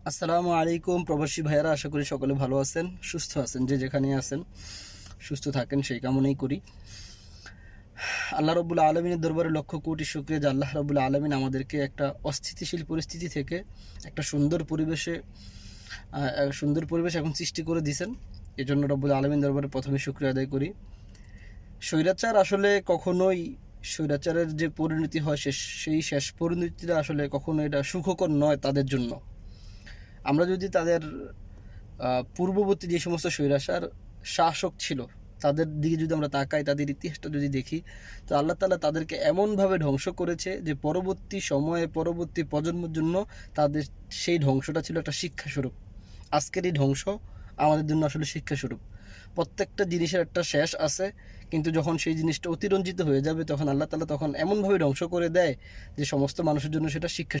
আসসালামু আলাইকুম প্রবাসী ভাইয়ারা, আশা করি সকলে ভালো আছেন, সুস্থ আছেন। যে যেখানে আছেন সুস্থ থাকেন সেই কামনাই করি। আল্লাহ রব্বুল আলমিনের দরবারে লক্ষ কোটি শুকরিয়া যে আল্লাহ রব্বুল আলমিন আমাদেরকে একটা অস্থিতিশীল পরিস্থিতি থেকে একটা সুন্দর পরিবেশ এখন সৃষ্টি করে দিয়েছেন। এই জন্য রব্বুল আলমিন দরবারে প্রথমে শুকরিয়া আদায় করি। স্বৈরাচার আসলে কখনোই স্বৈরাচারের যে পরিণতি হয় সেই শেষ পরিণতিটা আসলে কখনো এটা সুখকর নয় তাদের জন্য। আমরা যদি তাদের পূর্ববর্তী যে সমস্ত স্বৈরাচার শাসক ছিল তাদের দিকে যদি আমরা তাকাই, তাদের ইতিহাসটা যদি দেখি, তো আল্লাহ তাআলা তাদেরকে এমনভাবে ধ্বংস করেছে যে পরবর্তী সময়ে পরবর্তী প্রজন্মের জন্য তাদের সেই ধ্বংসটা ছিল একটা শিক্ষাস্বরূপ। আজকের এই ধ্বংস আমাদের জন্য আসলে শিক্ষাস্বরূপ। প্রত্যেকটা জিনিসের একটা শেষ আছে, কিন্তু যখন সেই জিনিসটা অতিরঞ্জিত হয়ে যাবে তখন আল্লাহ তাআলা তখন এমনভাবে ধ্বংস করে দেয় যে সমস্ত মানুষের জন্য সেটা শিক্ষা